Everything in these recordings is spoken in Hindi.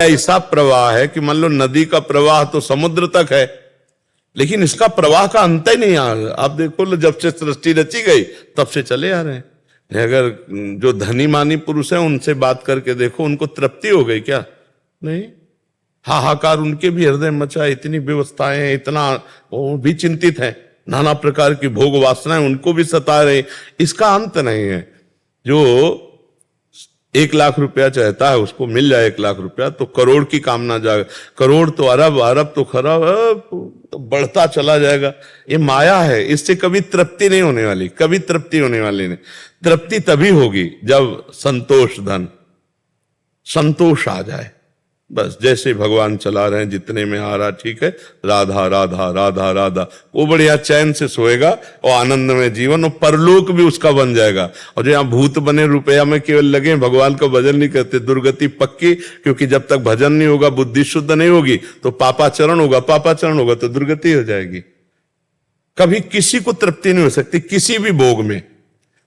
ऐसा प्रवाह है कि मान लो नदी का प्रवाह तो समुद्र तक है, लेकिन इसका प्रवाह का अंत ही नहीं आ रहा। आप देखो लो, जब से सृष्टि रची गई तब से चले आ रहे हैं। अगर जो धनी मानी पुरुष हैं उनसे बात करके देखो, उनको तृप्ति हो गई क्या? नहीं, हाहाकार उनके भी हृदय मचा, इतनी व्यवस्थाएं, इतना वो भी चिंतित है, नाना प्रकार की भोग वासनाएं उनको भी सता रहे, इसका अंत नहीं है। जो 1 लाख रुपया चाहता है उसको मिल जाए 1 लाख रुपया, तो करोड़ की कामना जाएगा, करोड़ तो अरब, अरब तो खरब, तो बढ़ता चला जाएगा। ये माया है, इससे कभी तृप्ति नहीं होने वाली, कभी तृप्ति होने वाली नहीं। तृप्ति तभी होगी जब संतोष धन, संतोष आ जाए। बस जैसे भगवान चला रहे हैं, जितने में आ रहा ठीक है, राधा राधा राधा राधा, वो बढ़िया चैन से सोएगा और आनंद में जीवन, और परलोक भी उसका बन जाएगा। और जो यहाँ भूत बने रुपया में केवल लगे, भगवान का भजन नहीं करते, दुर्गति पक्की, क्योंकि जब तक भजन नहीं होगा, बुद्धि शुद्ध नहीं होगी, तो पापाचरण होगा, पापाचरण होगा तो दुर्गति हो जाएगी। कभी किसी को तृप्ति नहीं हो सकती, किसी भी भोग में,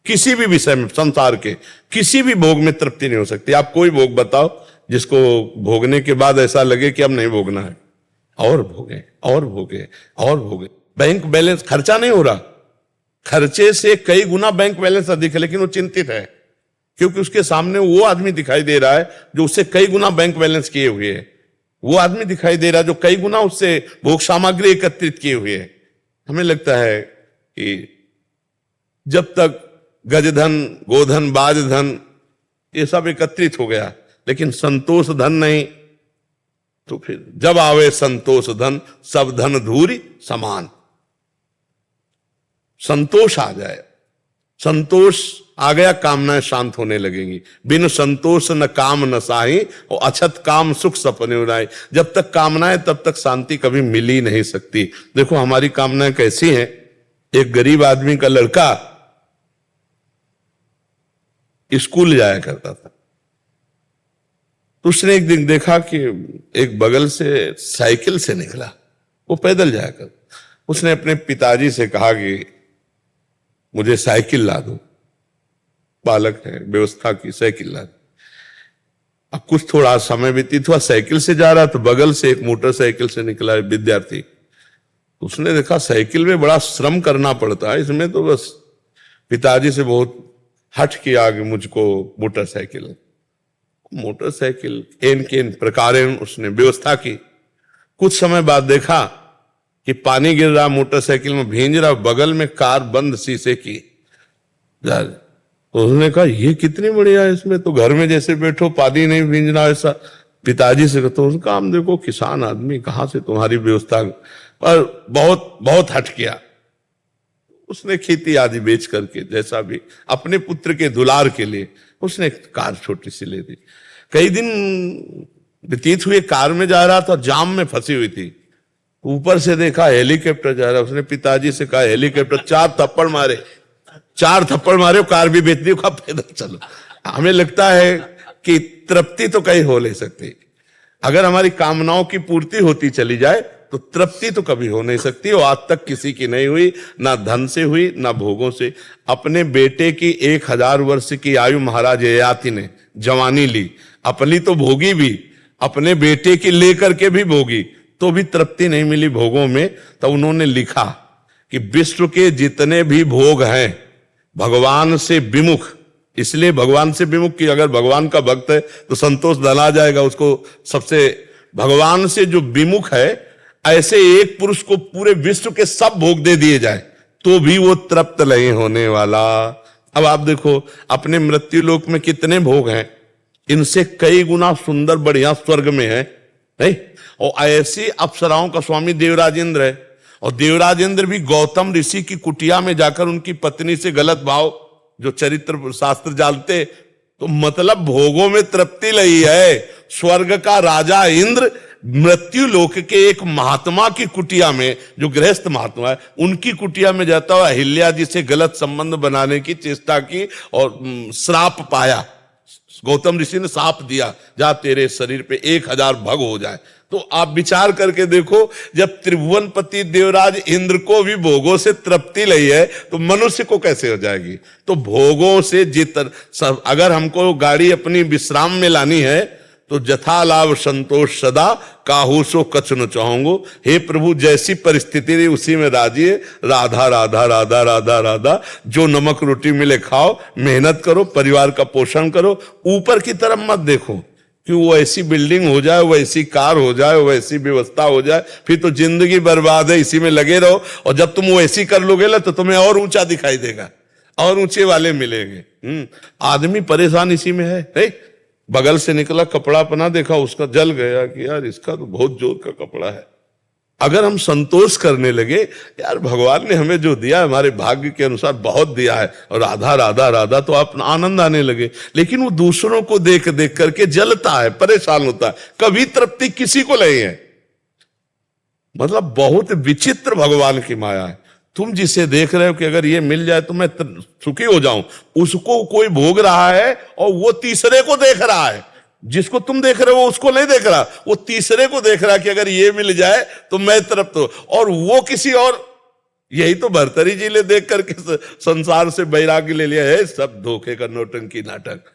किसी भी विषय में, संसार के किसी भी भोग में तृप्ति नहीं हो सकती। आप कोई भोग बताओ जिसको भोगने के बाद ऐसा लगे कि अब नहीं भोगना है, और भोगे और भोगे और भोगे। बैंक बैलेंस, खर्चा नहीं हो रहा, खर्चे से कई गुना बैंक बैलेंस अधिक है, लेकिन वो चिंतित है क्योंकि उसके सामने वो आदमी दिखाई दे रहा है जो उससे कई गुना बैंक बैलेंस किए हुए है, वो आदमी दिखाई दे रहा है जो कई गुना उससे भोग सामग्री एकत्रित किए हुए है। हमें लगता है कि जब तक गजधन, गोधन, बाजधन ये सब एकत्रित हो गया, लेकिन संतोष धन नहीं, तो फिर जब आवे संतोष धन, सब धन धूरी समान। संतोष आ जाए, संतोष आ गया, कामनाएं शांत होने लगेंगी। बिन संतोष न काम न साही, और अछत काम सुख सपने उड़ाए। जब तक कामनाएं तब तक शांति कभी मिल ही नहीं सकती। देखो हमारी कामनाएं कैसी हैं। एक गरीब आदमी का लड़का स्कूल जाया करता था, तो उसने एक दिन देखा कि एक बगल से साइकिल से निकला, वो पैदल जाया कर। उसने अपने पिताजी से कहा कि मुझे साइकिल ला दो, बालक है, व्यवस्था की, साइकिल ला दो। अब कुछ थोड़ा समय व्यतीत हुआ, साइकिल से जा रहा तो बगल से एक मोटरसाइकिल से निकला विद्यार्थी। उसने देखा साइकिल में बड़ा श्रम करना पड़ता है, इसमें तो बस पिताजी से बहुत हट किया कि मुझको मोटरसाइकिल। मोटरसाइकिल एन के एन प्रकार उसने व्यवस्था की। कुछ समय बाद देखा कि पानी गिर रहा, मोटरसाइकिल में भींज रहा, बगल में कार बंद शीशे की। तो उसने कहा ये कितनी बढ़िया है, इसमें तो घर में जैसे बैठो, पानी नहीं भींजना ऐसा। पिताजी से कहते उसका काम देखो, किसान आदमी, कहां से तुम्हारी व्यवस्था, पर बहुत बहुत हट किया। उसने खेती आदि बेच करके जैसा भी अपने पुत्र के दुलार के लिए उसने एक कार छोटी सी ले दी। कई दिन व्यतीत हुए, कार में जा रहा था, जाम में फंसी हुई थी, ऊपर से देखा हेलीकॉप्टर जा रहा। उसने पिताजी से कहा हेलीकॉप्टर, 4 थप्पड़ मारे, 4 थप्पड़ मारे, कार भी बेच दी, कहा पैदल चलो। हमें लगता है कि तृप्ति तो कहीं हो नहीं सकती। अगर हमारी कामनाओं की पूर्ति होती चली जाए तो तृप्ति तो कभी हो नहीं सकती, और आज तक किसी की नहीं हुई, ना धन से हुई ना भोगों से। अपने बेटे की 1000 वर्ष की आयु महाराज ययाति ने जवानी ली, अपनी तो भोगी भी, अपने बेटे की लेकर के भी भोगी, तो भी तृप्ति नहीं मिली भोगों में। तो उन्होंने लिखा कि विश्व के जितने भी भोग हैं भगवान से विमुख, इसलिए भगवान से विमुख की, अगर भगवान का भक्त है तो संतोष धन आ जाएगा उसको। सबसे भगवान से जो विमुख है, ऐसे एक पुरुष को पूरे विश्व के सब भोग दे दिए जाए तो भी वो तृप्त नहीं होने वाला। अब आप देखो अपने मृत्यु लोक में कितने भोग हैं, इनसे कई गुना सुंदर बढ़िया स्वर्ग में है, नहीं? और ऐसी अप्सराओं का स्वामी देवराजेंद्र है, और देवराजेंद्र भी गौतम ऋषि की कुटिया में जाकर उनकी पत्नी से गलत भाव, जो चरित्र शास्त्र जानते, तो मतलब भोगों में तृप्ति लई है। स्वर्ग का राजा इंद्र मृत्यु लोक के एक महात्मा की कुटिया में, जो गृहस्थ महात्मा है, उनकी कुटिया में जाता हुआ अहिल्या जी से गलत संबंध बनाने की चेष्टा की और श्राप पाया। गौतम ऋषि ने श्राप दिया, जा तेरे शरीर पे 1000 भग हो जाए। तो आप विचार करके देखो, जब त्रिभुवनपति देवराज इंद्र को भी भोगों से तृप्ति लई है तो मनुष्य को कैसे हो जाएगी। तो भोगों से अगर हमको गाड़ी अपनी विश्राम में लानी है तो जथा लाभ संतोष सदा, काहू सो कछ न चाहूंगो। हे प्रभु, जैसी परिस्थिति रही उसी में राजी है। राधा राधा राधा राधा राधा, जो नमक रोटी मिले खाओ, मेहनत करो, परिवार का पोषण करो, ऊपर की तरफ मत देखो कि वो ऐसी बिल्डिंग हो जाए, वो ऐसी कार हो जाए, वो ऐसी व्यवस्था हो जाए, फिर तो जिंदगी बर्बाद है। इसी में लगे रहो, और जब तुम वो ऐसी कर लोगे ना तो तुम्हें और ऊंचा दिखाई देगा, और ऊंचे वाले मिलेंगे। आदमी परेशान इसी में है। बगल से निकला कपड़ा अपना देखा, उसका जल गया कि यार इसका तो बहुत जोर का कपड़ा है। अगर हम संतोष करने लगे, यार भगवान ने हमें जो दिया हमारे भाग्य के अनुसार बहुत दिया है, और राधा राधा राधा तो आप आनंद आने लगे। लेकिन वो दूसरों को देख देख करके जलता है, परेशान होता है, कभी तृप्ति किसी को नहीं है। मतलब बहुत विचित्र भगवान की माया है। तुम जिसे देख रहे हो कि अगर ये मिल जाए तो मैं सुखी हो जाऊं, उसको कोई भोग रहा है और वो तीसरे को देख रहा है। जिसको तुम देख रहे हो उसको नहीं देख रहा, वो तीसरे को देख रहा कि अगर ये मिल जाए तो मैं तृप्त हो, और वो किसी और। यही तो भर्तरी जी ने देख करके संसार से बैराग्य ले लिया है। सब धोखे का नौटंकी नाटक।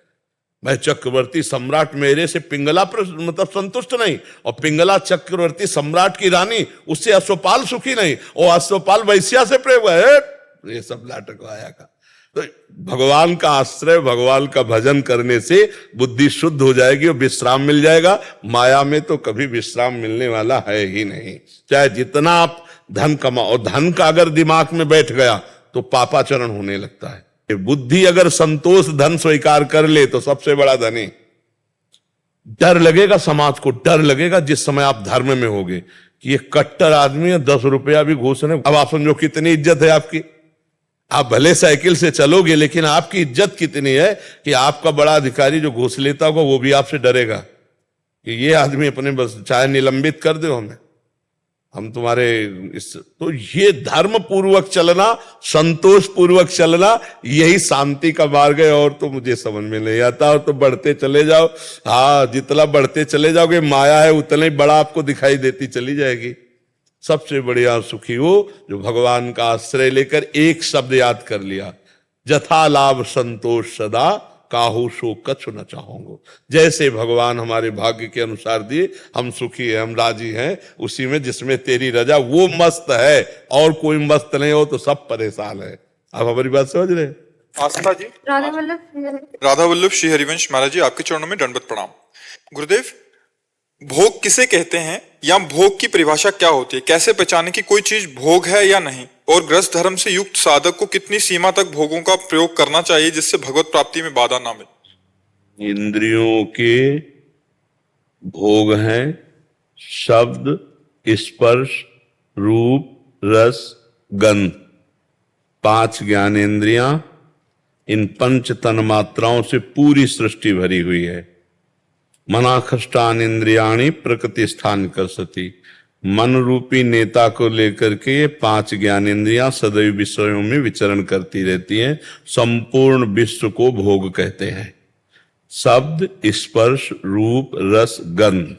मैं चक्रवर्ती सम्राट, मेरे से पिंगला मतलब संतुष्ट नहीं, और पिंगला चक्रवर्ती सम्राट की रानी, उससे अश्वपाल सुखी नहीं, और अश्वपाल वैश्या से प्रेम है। ये सब नाटक आया का। तो भगवान का आश्रय, भगवान का भजन करने से बुद्धि शुद्ध हो जाएगी और विश्राम मिल जाएगा। माया में तो कभी विश्राम मिलने वाला है ही नहीं। चाहे जितना आप धन कमाओ, धन का अगर दिमाग में बैठ गया तो पापाचरण होने लगता है। बुद्धि अगर संतोष धन स्वीकार कर ले तो सबसे बड़ा धनी। डर लगेगा समाज को, डर लगेगा जिस समय आप धर्म में होगे कि ये कट्टर आदमी है, 10 रुपया भी घूस रहे। अब आप समझो कितनी इज्जत है आपकी। आप भले साइकिल से चलोगे, लेकिन आपकी इज्जत कितनी है कि आपका बड़ा अधिकारी जो घूस लेता होगा वो भी आपसे डरेगा कि ये आदमी अपने बस चाहे निलंबित कर दो हमें, हम तुम्हारे इस। तो ये धर्म पूर्वक चलना, संतोष पूर्वक चलना, यही शांति का मार्ग है। और तो मुझे समझ में नहीं आता। और तो बढ़ते चले जाओ, हाँ जितना बढ़ते चले जाओगे माया है उतना ही बड़ा आपको दिखाई देती चली जाएगी। सबसे बढ़िया सुखी हो जो भगवान का आश्रय लेकर एक शब्द याद कर लिया, जथा लाभ संतोष सदा, काहू सो कछ न चाहूंगो। जैसे भगवान हमारे भाग्य के अनुसार दिए, हम सुखी हैं, हम राजी हैं उसी में जिसमें तेरी रजा। वो मस्त है, और कोई मस्त नहीं हो तो सब परेशान है। आप हमारी बात समझ रहे हैं? आस्था जी, राधा वल्लभ श्री हरिवंश महाराज जी, आपके चरणों में दंडवत प्रणाम। गुरुदेव, भोग किसे कहते हैं या भोग की परिभाषा क्या होती है? कैसे पहचाने कि कोई चीज भोग है या नहीं? और गृहस्थ धर्म से युक्त साधक को कितनी सीमा तक भोगों का प्रयोग करना चाहिए जिससे भगवत प्राप्ति में बाधा ना मिले? इंद्रियों के भोग हैं शब्द, स्पर्श, रूप, रस, गंध। 5 ज्ञानेंद्रियां, इन 5 तन मात्राओं से पूरी सृष्टि भरी हुई है। मनाखष्टान इंद्रियाणी प्रकृति स्थान करसती। मन रूपी नेता को लेकर के ये 5 ज्ञानेंद्रियां सदैव विषयों में विचरण करती रहती हैं। संपूर्ण विश्व को भोग कहते हैं। शब्द, स्पर्श, रूप, रस, गंध,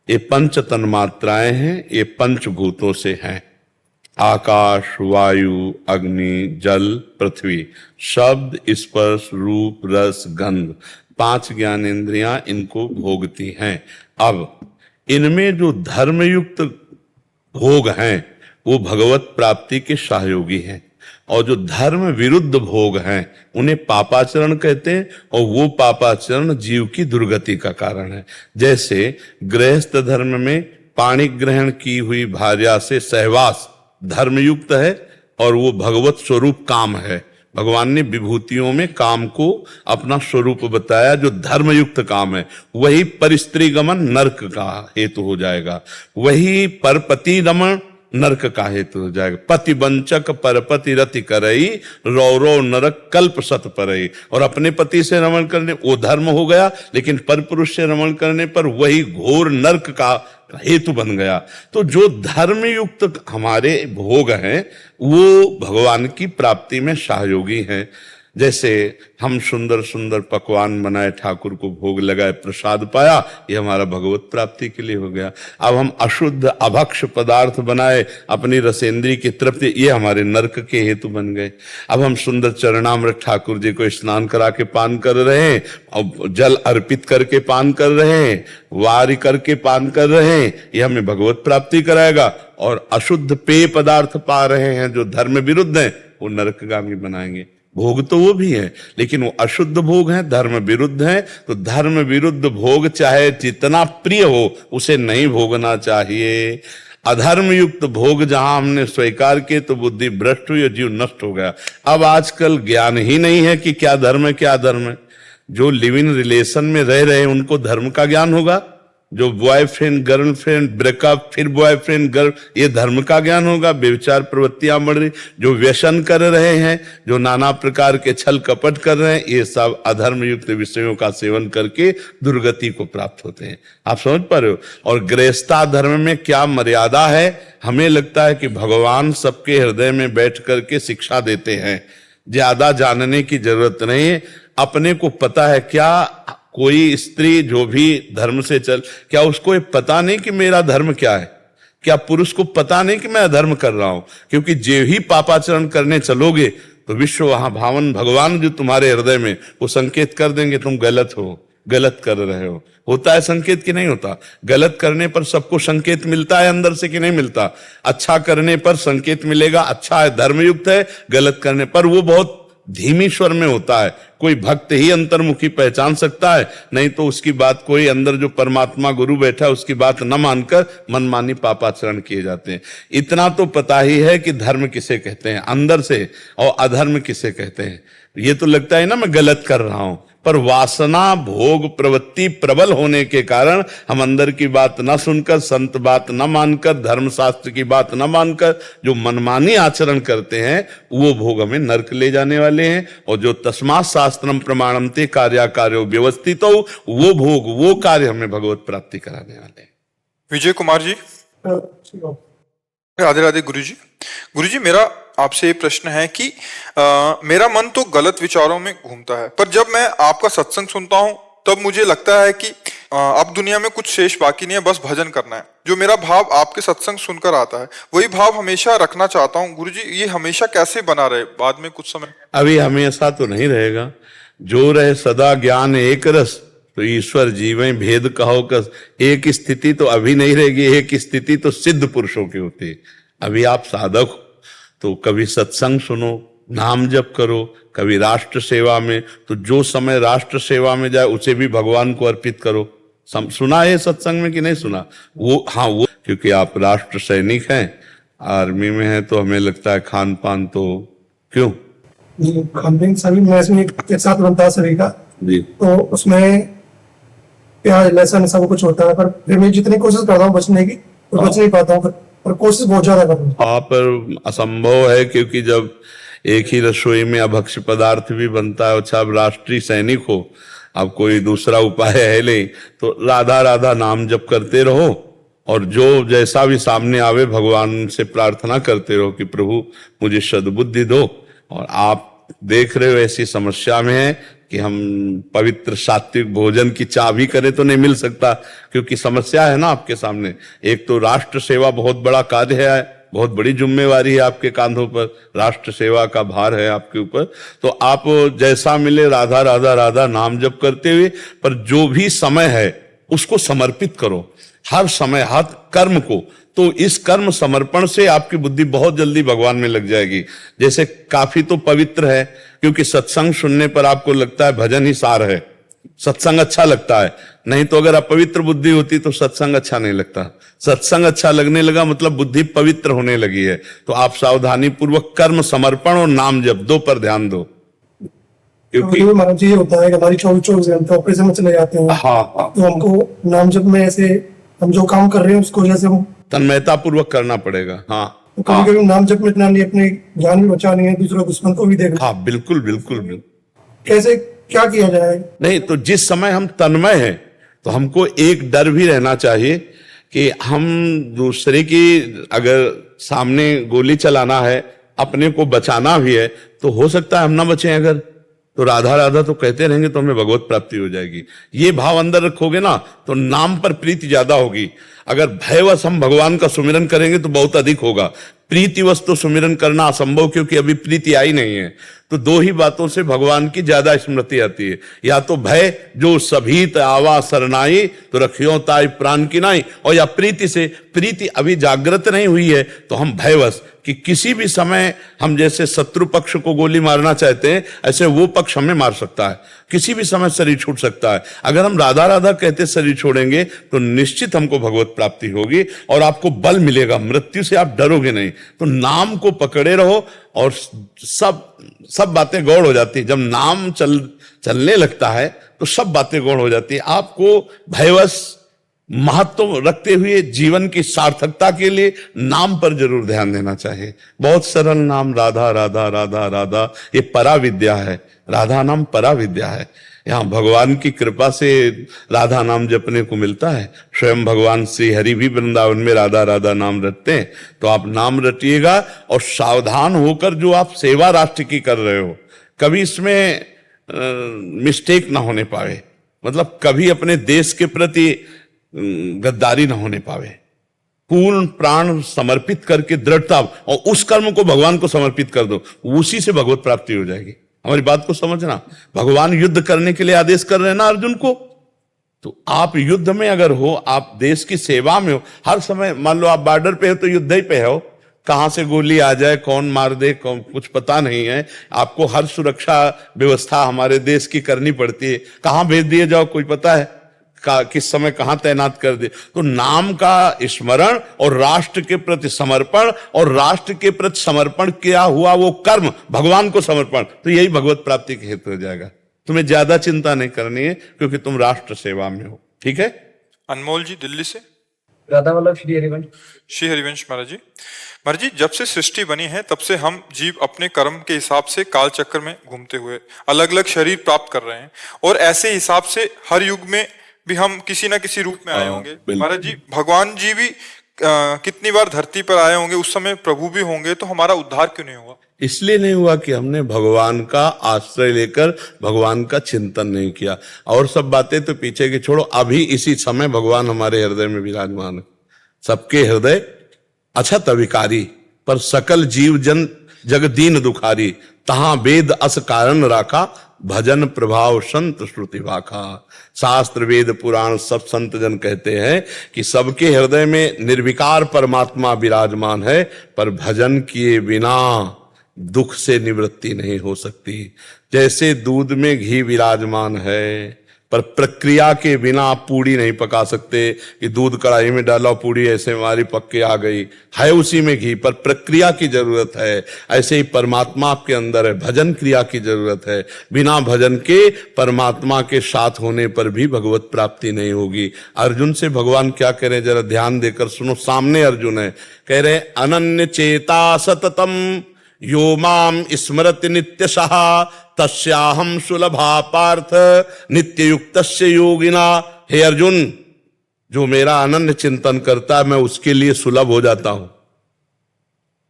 ये 5 तन मात्राएं हैं। ये 5 भूतों से हैं। आकाश, वायु, अग्नि, जल, पृथ्वी। शब्द, स्पर्श, रूप, रस, गंध, 5 ज्ञानेंद्रियां इनको भोगती हैं। अब इनमें जो धर्मयुक्त भोग हैं वो भगवत प्राप्ति के सहयोगी हैं, और जो धर्म विरुद्ध भोग हैं उन्हें पापाचरण कहते हैं, और वो पापाचरण जीव की दुर्गति का कारण है। जैसे गृहस्थ धर्म में पाणी ग्रहण की हुई भार्या से सहवास धर्मयुक्त है, और वो भगवत स्वरूप काम है। भगवान ने विभूतियों में काम को अपना स्वरूप बताया जो धर्मयुक्त काम है। वही परिस्त्री गमन नरक का हेतु हो जाएगा, वही परपति रमण नरक का हेतु हो जाएगा। पति वंचक परपति रति करई, रौरव नरक कल्प सत परई। और अपने पति से रमण करने वो धर्म हो गया, लेकिन परपुरुष से रमण करने पर वही घोर नरक का हेतु बन गया। तो जो धर्मयुक्त हमारे भोग हैं वो भगवान की प्राप्ति में सहयोगी हैं। जैसे हम सुंदर सुंदर पकवान बनाए, ठाकुर को भोग लगाए, प्रसाद पाया, ये हमारा भगवत प्राप्ति के लिए हो गया। अब हम अशुद्ध अभक्ष पदार्थ बनाए अपनी रसेंद्री की तृप्ति, ये हमारे नरक के हेतु बन गए। अब हम सुंदर चरणामृत ठाकुर जी को स्नान करा के पान कर रहे हैं, और जल अर्पित करके पान कर रहे हैं, वारी करके पान कर रहे हैं, ये हमें भगवत प्राप्ति कराएगा। और अशुद्ध पेय पदार्थ पा रहे हैं जो धर्म विरुद्ध हैं, वो नरकगामी बनाएंगे। भोग तो वो भी है, लेकिन वो अशुद्ध भोग है, धर्म विरुद्ध है। तो धर्म विरुद्ध भोग चाहे जितना प्रिय हो, उसे नहीं भोगना चाहिए। अधर्म युक्त भोग जहां हमने स्वीकार किए तो बुद्धि भ्रष्ट हुई और जीव नष्ट हो गया। अब आजकल ज्ञान ही नहीं है कि क्या धर्म है क्या धर्म है। जो लिव इन रिलेशन में रह रहे हैं उनको धर्म का ज्ञान होगा, जो बॉयफ्रेंड गर्लफ्रेंड ब्रेकअप फिर बॉयफ्रेंड गर्ल, ये धर्म का ज्ञान होगा। व्यभिचार प्रवृत्तियां बढ़ रही, जो व्यसन कर रहे हैं, जो नाना प्रकार के छल कपट कर रहे हैं, ये सब अधर्म युक्त विषयों का सेवन करके दुर्गति को प्राप्त होते हैं। आप समझ पा रहे हो। और गृहस्था धर्म में क्या मर्यादा है, हमें लगता है कि भगवान सबके हृदय में बैठ करके शिक्षा देते हैं, ज्यादा जानने की जरूरत नहीं है। अपने को पता है क्या, कोई स्त्री जो भी धर्म से चल, क्या उसको ये पता नहीं कि मेरा धर्म क्या है? क्या पुरुष को पता नहीं कि मैं अधर्म कर रहा हूं? क्योंकि जो ही पापाचरण करने चलोगे तो विश्व वहां भावन भगवान जो तुम्हारे हृदय में, वो संकेत कर देंगे तुम गलत हो, गलत कर रहे हो। होता है संकेत कि नहीं होता? गलत करने पर सबको संकेत मिलता है अंदर से कि नहीं मिलता? अच्छा करने पर संकेत मिलेगा, अच्छा है, धर्मयुक्त है। गलत करने पर वो बहुत धीमी स्वर में होता है। कोई भक्त ही अंतर्मुखी पहचान सकता है, नहीं तो उसकी बात कोई अंदर जो परमात्मा गुरु बैठा है उसकी बात न मानकर मनमानी पापाचरण किए जाते हैं। इतना तो पता ही है कि धर्म किसे कहते हैं अंदर से, और अधर्म किसे कहते हैं। ये तो लगता है ना मैं गलत कर रहा हूं, पर वासना भोग प्रवृत्ति प्रबल होने के कारण हम अंदर की बात न सुनकर, संत बात न मानकर, धर्मशास्त्र की बात न मानकर जो मनमानी आचरण करते हैं, वो भोग हमें नरक ले जाने वाले हैं। और जो तस्मात् शास्त्रम प्रमाणमते कार्याकार्यो व्यवस्थितो, वो भोग वो कार्य हमें भगवत प्राप्ति कराने वाले हैं। विजय कुमार जी, राधे राधे। गुरु जी मेरा आपसे ये प्रश्न है कि मेरा मन तो गलत विचारों में घूमता है, पर जब मैं आपका सत्संग सुनता हूँ तब मुझे लगता है कि अब दुनिया में कुछ शेष बाकी नहीं है, बस भजन करना है। जो मेरा भाव आपके सत्संग सुनकर आता है वही भाव हमेशा रखना चाहता हूँ। गुरु जी ये हमेशा कैसे बना रहे बाद में कुछ समय? अभी हमेशा तो नहीं रहेगा। जो रहे सदा ज्ञान एक रस, तो ईश्वर जीवें भेद कहो कस। एक स्थिति तो अभी नहीं रहेगी, एक स्थिति तो सिद्ध पुरुषों की होती है। अभी आप साधक हो तो कभी सत्संग सुनो, नाम जप करो, कभी राष्ट्र सेवा में, तो जो समय राष्ट्र सेवा में जाए उसे भी भगवान को अर्पित करो। सुना है सत्संग में कि नहीं सुना? वो हाँ, वो क्योंकि आप राष्ट्र सैनिक हैं, आर्मी में हैं, तो हमें लगता है खान पान तो क्यों खान पीन सभी में एक साथ बनता है सभी का जी, तो उसमें प्याज लहसुन सब कुछ होता है, पर फिर मैं जितनी कोशिश करता हूँ बचने की, तो बच नहीं पाता हूँ, पर कोशिश बहुत ज्यादा कर रहा हूँ। हाँ, पर असंभव है, क्योंकि जब एक ही रसोई में अभक्ष्य पदार्थ भी बनता है। अच्छा, अब राष्ट्रीय सैनिक हो, अब कोई दूसरा उपाय है नहीं, तो राधा राधा नाम जप करते रहो, और जो जैसा भी सामने आवे भगवान से प्रार्थना करते रहो कि प्रभु मुझे सद्बुद्धि दो। और आप देख रहे हो ऐसी समस्या में है कि हम पवित्र सात्विक भोजन की चाह भी करें तो नहीं मिल सकता, क्योंकि समस्या है ना आपके सामने। एक तो राष्ट्र सेवा बहुत बड़ा कार्य है, बहुत बड़ी जिम्मेवारी है आपके कांधों पर, राष्ट्र सेवा का भार है आपके ऊपर। तो आप जैसा मिले राधा राधा राधा नाम जप करते हुए, पर जो भी समय है उसको समर्पित करो, हर समय हर कर्म को। तो इस कर्म समर्पण से आपकी बुद्धि बहुत जल्दी भगवान में लग जाएगी। जैसे काफी तो पवित्र है, क्योंकि सत्संग सुनने पर आपको लगता है भजन ही सार है, सत्संग अच्छा लगता है। नहीं तो अगर अपवित्र बुद्धि होती तो सत्संग अच्छा नहीं लगता। सत्संग अच्छा लगने लगा मतलब बुद्धि पवित्र होने लगी है। तो आप सावधानी पूर्वक कर्म समर्पण और नाम जप दो पर ध्यान दो, क्योंकि महाराज जी ये होता है कि हमारी 24 घंटे ऑपरेशन में चले जाते हैं। हाँ, तो हमको नाम जप में ऐसे हम जो काम कर रहे हैं उसको जैसे हम तन्मयता पूर्वक करना पड़ेगा। हाँ, तो कभी कभी नाम जप में इतना नहीं, अपने जान भी बचानी है, दूसरे दुश्मन को भी देखना। हाँ, बिल्कुल बिल्कुल बिल्कुल। कैसे क्या किया जाए? नहीं तो जिस समय हम तन्मय हैं तो हमको एक डर भी रहना चाहिए कि हम दूसरे की अगर सामने गोली चलाना है, अपने को बचाना भी है, तो हो सकता है हम ना बचें। अगर तो राधा राधा तो कहते रहेंगे तो हमें भगवत प्राप्ति हो जाएगी। ये भाव अंदर रखोगे ना तो नाम पर प्रीति ज्यादा होगी। अगर भयवश हम भगवान का सुमिरन करेंगे तो बहुत अधिक होगा। प्रीतिवश तो सुमिरन करना असंभव, क्योंकि अभी प्रीति आई नहीं है। तो दो ही बातों से भगवान की ज्यादा स्मृति आती है, या तो भय जो सभीत आवा सरनाई तो रखियो ताई प्राण की नाई, और या प्रीति से, प्रीति अभी जागृत नहीं हुई है तो हम भयवश कि किसी भी समय हम जैसे शत्रु पक्ष को गोली मारना चाहते हैं ऐसे वो पक्ष हमें मार सकता है, किसी भी समय शरीर छूट सकता है। अगर हम राधा राधा कहते शरीर छोड़ेंगे तो निश्चित हमको भगवत प्राप्ति होगी और आपको बल मिलेगा, मृत्यु से आप डरोगे नहीं। तो नाम को पकड़े रहो और सब बातें गौड़ हो जाती है। जब नाम चलने लगता है तो सब बातें गौड़ हो जाती है। आपको भयवश महत्व रखते हुए जीवन की सार्थकता के लिए नाम पर जरूर ध्यान देना चाहिए। बहुत सरल नाम राधा राधा राधा राधा, ये पराविद्या है। राधा नाम पराविद्या है। यहाँ भगवान की कृपा से राधा नाम जपने को मिलता है। स्वयं भगवान श्री हरि भी वृंदावन में राधा राधा नाम रटते हैं। तो आप नाम रटिएगा और सावधान होकर जो आप सेवा राष्ट्र की कर रहे हो, कभी इसमें मिस्टेक ना होने पावे, मतलब कभी अपने देश के प्रति गद्दारी ना होने पावे। पूर्ण प्राण समर्पित करके दृढ़ता, और उस कर्म को भगवान को समर्पित कर दो, उसी से भगवत प्राप्ति हो जाएगी। हमारी बात को समझना। भगवान युद्ध करने के लिए आदेश कर रहे हैं ना अर्जुन को, तो आप युद्ध में अगर हो, आप देश की सेवा में हो, हर समय मान लो आप बॉर्डर पे हो तो युद्ध ही पे हो, कहां से गोली आ जाए, कौन मार दे, कौन, कुछ पता नहीं है। आपको हर सुरक्षा व्यवस्था हमारे देश की करनी पड़ती है। कहां भेज दिए जाओ कोई पता है, किस समय कहां तैनात कर दे। तो नाम का स्मरण और राष्ट्र के प्रति समर्पण, और राष्ट्र के प्रति समर्पण किया हुआ वो कर्म भगवान को समर्पण, तो यही भगवत प्राप्ति के हेतु हो जाएगा। तुम्हें ज्यादा चिंता नहीं करनी है क्योंकि तुम राष्ट्र सेवा में हो। ठीक है। अनमोल जी दिल्ली से। राधा वल्लभ श्री हरिवंश। श्री हरिवंश महाराज जी। महाराज जी, जब से सृष्टि बनी है तब से हम जीव अपने कर्म के हिसाब से काल चक्र में घूमते हुए अलग अलग शरीर प्राप्त कर रहे हैं, और ऐसे हिसाब से हर युग में भी हम किसी ना किसी रूप में आए होंगे। महाराज जी, भगवान जी भी कितनी बार धरती पर आए होंगे, उस समय प्रभु भी होंगे, तो हमारा उद्धार क्यों नहीं हुआ? इसलिए नहीं हुआ कि हमने भगवान का आश्रय लेकर भगवान का चिंतन नहीं किया। और सब बातें तो पीछे की छोड़ो, अभी इसी समय भगवान हमारे हृदय में विराजमान है। सबके हृदय अछत अविकारी, पर सकल जीव जन जग दीन दुखारी, तहां वेद अस कारण राखा, भजन प्रभाव संत श्रुति वाखा। शास्त्र वेद पुराण सब संत जन कहते हैं कि सबके हृदय में निर्विकार परमात्मा विराजमान है, पर भजन किए बिना दुख से निवृत्ति नहीं हो सकती। जैसे दूध में घी विराजमान है, पर प्रक्रिया के बिना आप पूड़ी नहीं पका सकते कि दूध कढ़ाई में डाला पूड़ी ऐसे हमारी पक के आ गई, है उसी में घी, पर प्रक्रिया की जरूरत है। ऐसे ही परमात्मा आपके अंदर है, भजन क्रिया की जरूरत है। बिना भजन के परमात्मा के साथ होने पर भी भगवत प्राप्ति नहीं होगी। अर्जुन से भगवान क्या कह रहे हैं, जरा ध्यान देकर सुनो। सामने अर्जुन है, कह रहे अनन्य चेता सततम यो माम स्मरति नित्यशः तस्याहम सुलभा पार्थ नित्य युक्तस्य योगिना। हे अर्जुन, जो मेरा अनन्य चिंतन करता है मैं उसके लिए सुलभ हो जाता हूं।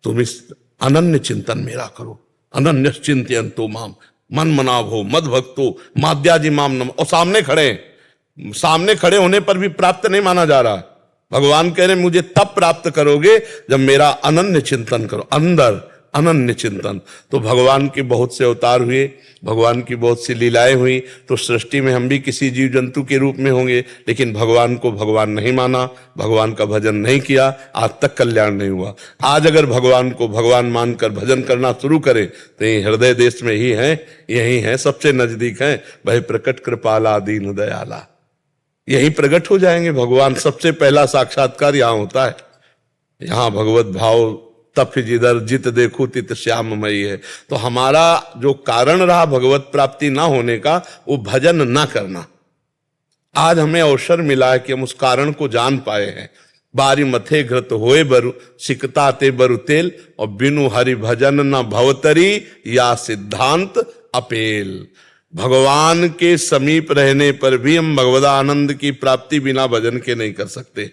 तुम इस अनन्य चिंतन मेरा करो। अनन्य चिंतयन्तो माम मन मनाभो मद भक्तो माद्याजी माम नम। और सामने खड़े होने पर भी प्राप्त नहीं माना जा रहा। भगवान कह रहे मुझे तब प्राप्त करोगे जब मेरा अनन्य चिंतन करो, अंदर अनन्य चिंतन। तो भगवान के बहुत से अवतार हुए, भगवान की बहुत सी लीलाएं हुई, तो सृष्टि में हम भी किसी जीव जंतु के रूप में होंगे, लेकिन भगवान को भगवान नहीं माना, भगवान का भजन नहीं किया, आज तक कल्याण नहीं हुआ। आज अगर भगवान को भगवान मानकर भजन करना शुरू करें तो ये हृदय देश में ही है, यही है, सबसे नजदीक है। वह प्रकट कृपाला दीन दयाला, यही प्रकट हो जाएंगे भगवान। सबसे पहला साक्षात्कार यहाँ होता है। यहाँ भगवत भाव तब जिधर जित देखो तित श्याममयी है। तो हमारा जो कारण रहा भगवत प्राप्ति ना होने का, वो भजन ना करना। आज हमें अवसर मिला है कि हम उस कारण को जान पाए हैं। बारी मथे घृत होए बरु सिकता ते बरु तेल, और बिनु हरि भजन न भवतरी या सिद्धांत अपेल। भगवान के समीप रहने पर भी हम भगवदानंद की प्राप्ति बिना भजन के नहीं कर सकते।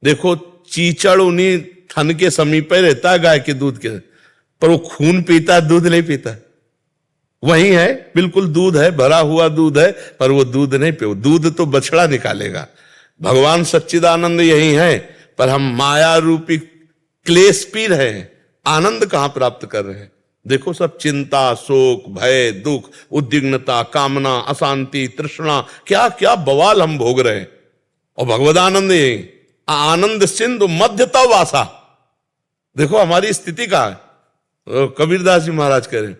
देखो, चीचड़ उन्हीं थन के समीप ही रहता है गाय के दूध के, पर वो खून पीता है, दूध नहीं पीता। वही है, बिल्कुल दूध है, भरा हुआ दूध है, पर वो दूध नहीं पे, दूध तो बछड़ा निकालेगा। भगवान सच्चिदानंद यही है, पर हम माया रूपी क्लेश पी रहे हैं, आनंद कहां प्राप्त कर रहे हैं? देखो सब चिंता, शोक, भय, दुख, उद्विग्नता, कामना, अशांति, तृष्णा, क्या क्या बवाल हम भोग रहे हैं। और भगवदानंद यही, आनंद सिंधु मध्य तव वासा। देखो हमारी स्थिति का है। कबीरदास जी महाराज कह रहे,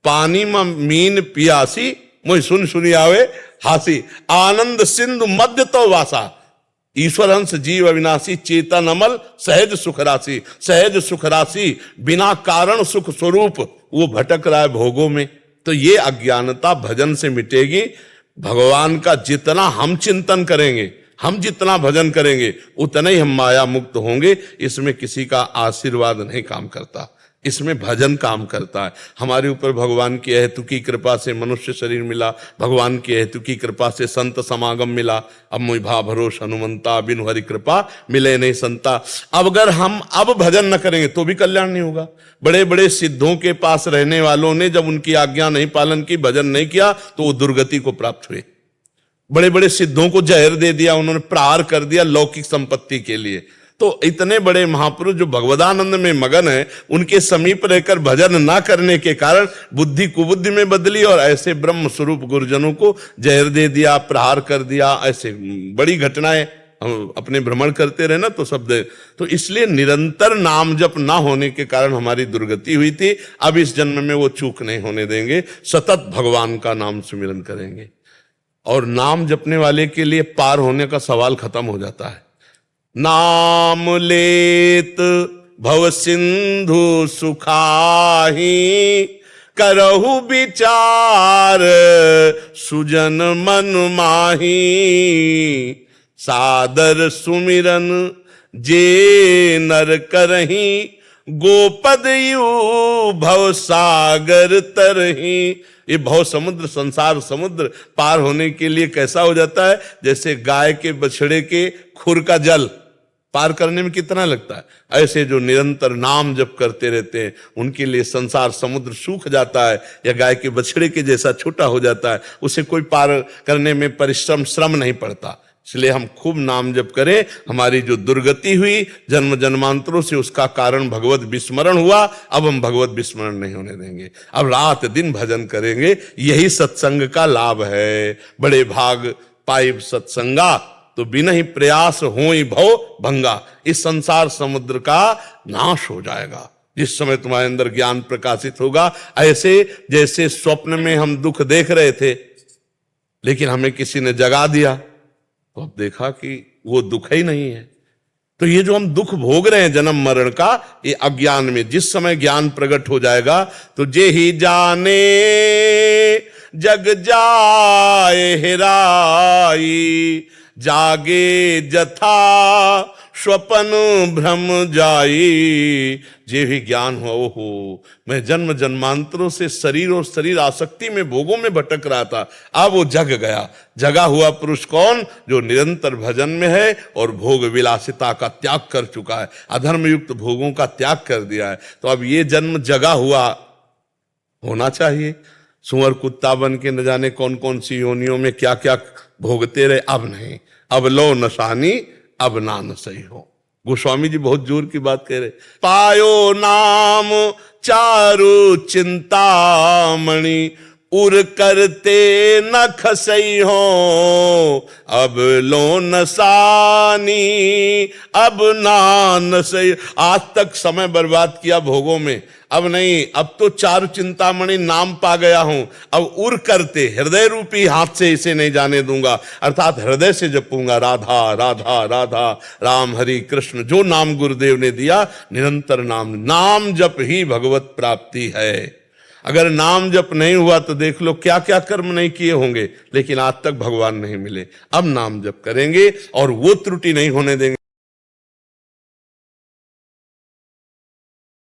पानी में मीन पियासी, मुझे सुन सुनी आवे हासी, आनंद सिंधु मध्य तो वासा, ईश्वर अंश जीव अविनाशी, चेतन अमल सहज सुख राशि। सहज सुख राशि बिना कारण सुख स्वरूप, वो भटक रहा है भोगों में। तो ये अज्ञानता भजन से मिटेगी। भगवान का जितना हम चिंतन करेंगे, हम जितना भजन करेंगे, उतना ही हम माया मुक्त होंगे। इसमें किसी का आशीर्वाद नहीं काम करता, इसमें भजन काम करता है। हमारे ऊपर भगवान की अहेतुकी कृपा से मनुष्य शरीर मिला, भगवान की अहेतुकी कृपा से संत समागम मिला। अब मुझ भा भरोस हनुमंता, बिनु हरि कृपा मिले नहीं संता। अब अगर हम अब भजन न करेंगे तो भी कल्याण नहीं होगा। बड़े बड़े सिद्धों के पास रहने वालों ने जब उनकी आज्ञा नहीं पालन की, भजन नहीं किया, तो वो दुर्गति को प्राप्त हुए। बड़े बड़े सिद्धों को जहर दे दिया, उन्होंने प्रहार कर दिया लौकिक संपत्ति के लिए। तो इतने बड़े महापुरुष जो भगवदानंद में मगन है, उनके समीप रहकर भजन ना करने के कारण बुद्धि कुबुद्धि में बदली और ऐसे ब्रह्म स्वरूप गुरुजनों को जहर दे दिया, प्रहार कर दिया। ऐसे बड़ी घटनाएं हम अपने भ्रमण करते रहे ना, तो शब्द। तो इसलिए निरंतर नाम जप ना होने के कारण हमारी दुर्गति हुई थी। अब इस जन्म में वो चूक नहीं होने देंगे, सतत भगवान का नाम सुमिरन करेंगे। और नाम जपने वाले के लिए पार होने का सवाल खत्म हो जाता है। नाम लेत भव सिंधु सुखाही, करहु विचार सुजन मन माही। सादर सुमिरन जे नर करही, गोपद यू भव सागर तरही। ये भव समुद्र, संसार समुद्र पार होने के लिए कैसा हो जाता है? जैसे गाय के बछड़े के खुर का जल पार करने में कितना लगता है, ऐसे जो निरंतर नाम जप करते रहते हैं उनके लिए संसार समुद्र सूख जाता है, या गाय के बछड़े के जैसा छोटा हो जाता है। उसे कोई पार करने में परिश्रम श्रम नहीं पड़ता। इसलिए हम खूब नाम जप करें। हमारी जो दुर्गति हुई जन्म जन्मांतरों से, उसका कारण भगवत विस्मरण हुआ। अब हम भगवत विस्मरण नहीं होने देंगे, अब रात दिन भजन करेंगे। यही सत्संग का लाभ है। बड़े भाग पाइब सत्संगा, तो बिना ही प्रयास होई भव भंगा। इस संसार समुद्र का नाश हो जाएगा जिस समय तुम्हारे अंदर ज्ञान प्रकाशित होगा। ऐसे जैसे स्वप्न में हम दुख देख रहे थे, लेकिन हमें किसी ने जगा दिया, तो अब देखा कि वो दुख ही नहीं है। तो ये जो हम दुख भोग रहे हैं जन्म मरण का, ये अज्ञान में। जिस समय ज्ञान प्रकट हो जाएगा, तो जे ही जाने जग जाए हेराई, जागे जथा स्वपन भ्रम जाई। जे भी ज्ञान हो, मैं जन्म जन्मांतरों से शरीर और शरीर आसक्ति में, भोगों में भटक रहा था, अब वो जग गया। जगा हुआ पुरुष कौन? जो निरंतर भजन में है और भोग विलासिता का त्याग कर चुका है, अधर्म युक्त भोगों का त्याग कर दिया है। तो अब ये जन्म जगा हुआ होना चाहिए। सुअर कुत्ता बन के न जाने कौन कौन सी योनियों में क्या क्या भोगते रहे। अब नहीं, अब लो नशानी, अब ना नशई हो। गोस्वामी जी बहुत जोर की बात कह रहे। पायो नाम चारु चिंतामणि, उर करते न खसई हो। अब लो नसानी, अब ना नसई। आज तक समय बर्बाद किया भोगों में, अब नहीं। अब तो चारु चिंतामणि नाम पा गया हूं। अब उर करते, हृदय रूपी हाथ से इसे नहीं जाने दूंगा, अर्थात हृदय से जपूंगा राधा राधा राधा, राम हरि कृष्ण। जो नाम गुरुदेव ने दिया, निरंतर नाम, नाम जप ही भगवत प्राप्ति है। अगर नाम जप नहीं हुआ तो देख लो क्या क्या कर्म नहीं किए होंगे, लेकिन आज तक भगवान नहीं मिले। अब नाम जप करेंगे और वो त्रुटि नहीं होने देंगे।